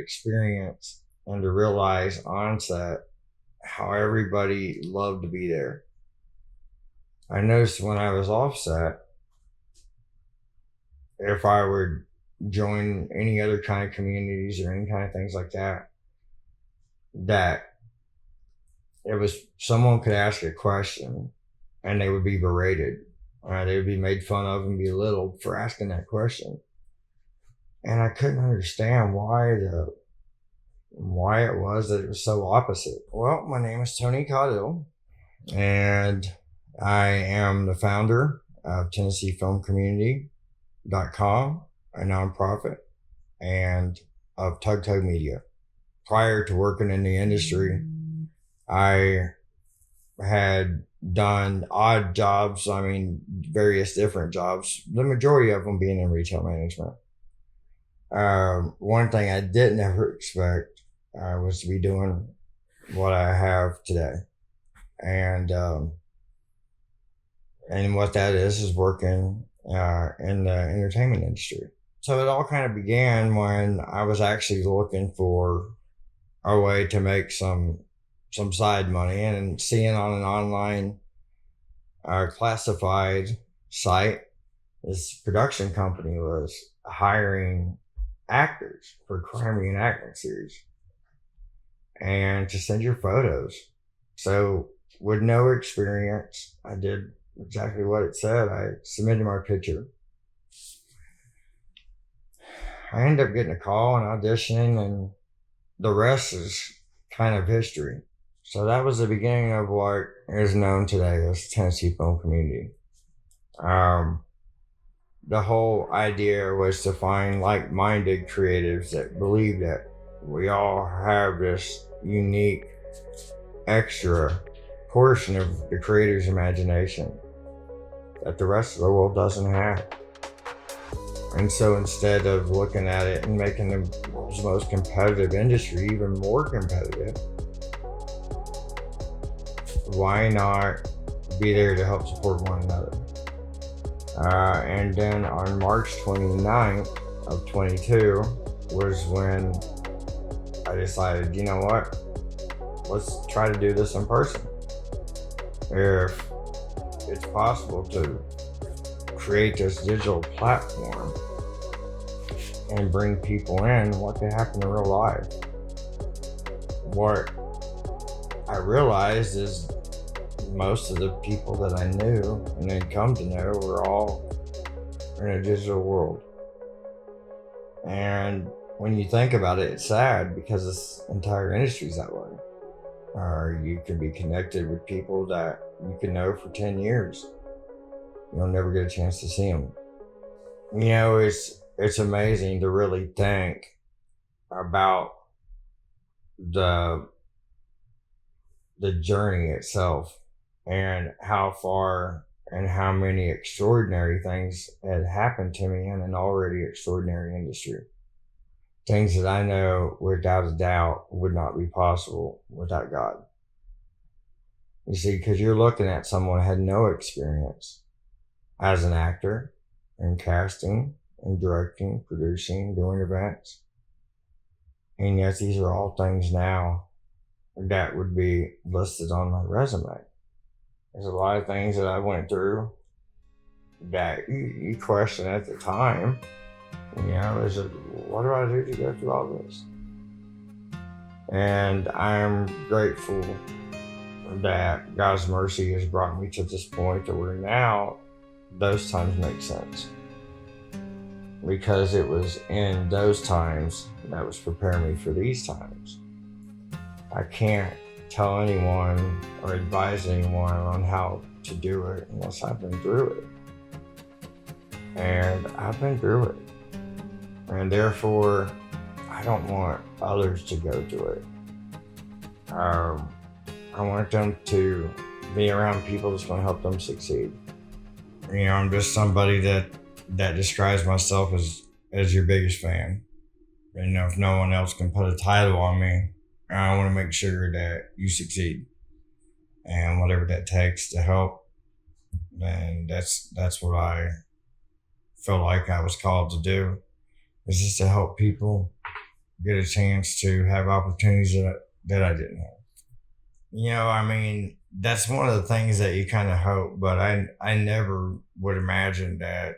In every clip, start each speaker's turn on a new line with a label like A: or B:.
A: experience and to realize onset how everybody loved to be there. I noticed when I was offset, if I would join any other kind of communities or any kind of things like that, that it was someone could ask a question and they would be berated. They would be made fun of and belittled for asking that question. And I couldn't understand why it was that it was so opposite. Well, my name is Tony Caudill, and I am the founder of TennesseeFilmCommunity.com, a nonprofit, and of Tug Tug Media. Prior to working in the industry, I had done odd jobs, various different jobs, the majority of them being in retail management. One thing I didn't ever expect was to be doing what I have today. And what that is working in the entertainment industry. So it all kind of began when I was actually looking for a way to make some side money, and seeing on an online classified site, this production company was hiring actors for crime reenactment series and to send your photos. So with no experience, I did exactly what it said. I submitted my picture. I ended up getting a call and auditioning, and the rest is kind of history. So that was the beginning of what is known today as Tennessee Film Community. The whole idea was to find like-minded creatives that believe that we all have this unique extra portion of the creator's imagination that the rest of the world doesn't have. And so instead of looking at it and making the world's most competitive industry even more competitive, why not be there to help support one another? And then on March 29th of 22 was when I decided, you know what, let's try to do this in person. If it's possible to create this digital platform and bring people in, what could happen in real life? What I realized is most of the people that I knew and then come to know were all in a digital world. And when you think about it, it's sad because this entire industry is that way. You can be connected with people that you can know for 10 years. You'll never get a chance to see them. You know, it's amazing to really think about the journey itself and how far and how many extraordinary things had happened to me in an already extraordinary industry. Things that I know without a doubt would not be possible without God. You see, because you're looking at someone who had no experience as an actor in casting and directing, producing, doing events. And yet these are all things now that would be listed on my resume. There's a lot of things that I went through that you question at the time. You know, is it, what do I do to go through all this? And I'm grateful that God's mercy has brought me to this point to where now those times make sense. Because it was in those times that was preparing me for these times. I can't tell anyone or advise anyone on how to do it unless I've been through it. And I've been through it. And therefore, I don't want others to go through it. I want them to be around people that's going to help them succeed. You know, I'm just somebody that describes myself as your biggest fan. You know, if no one else can put a title on me, I want to make sure that you succeed. And whatever that takes to help, then that's what I feel like I was called to do, is just to help people get a chance to have opportunities that I didn't have. I mean, that's one of the things that you kind of hope, but I never would imagine that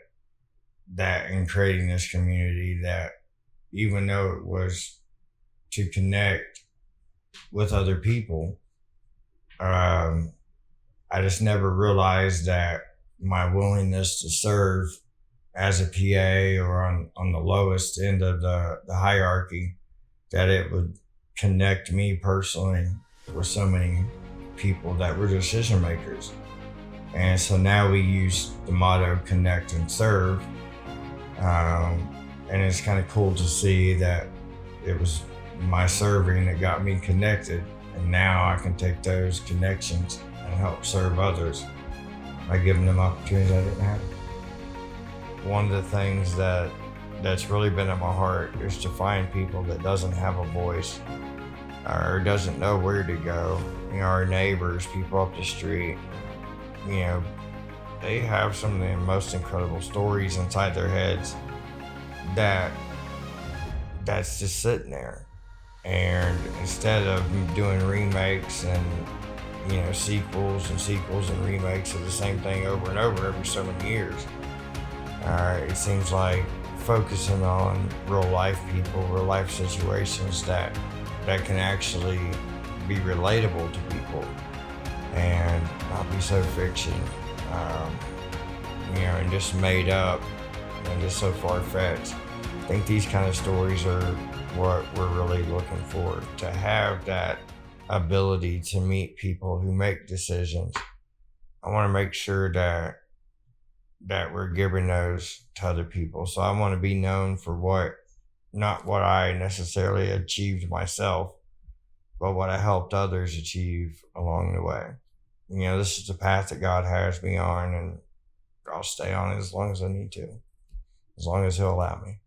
A: in creating this community, that even though it was to connect with other people, um, I just never realized that my willingness to serve as a PA or on the lowest end of the hierarchy, that it would connect me personally with so many people that were decision makers. And so now we use the motto connect and serve. And it's kind of cool to see that it was my serving that got me connected. And now I can take those connections and help serve others by giving them opportunities I didn't have. One of the things that's really been in my heart is to find people that doesn't have a voice or doesn't know where to go. Our neighbors, people up the street, they have some of the most incredible stories inside their heads that's just sitting there. And instead of doing remakes and sequels and remakes of the same thing over and over every so many years, it seems like focusing on real life people, real life situations that can actually be relatable to people and not be so fiction, and just made up and just so far-fetched. I think these kind of stories are what we're really looking for, to have that ability to meet people who make decisions. I want to make sure that we're giving those to other people. So I want to be known for not what I necessarily achieved myself, but what I helped others achieve along the way. This is the path that God has me on, and I'll stay on it as long as I need to, as long as He'll allow me.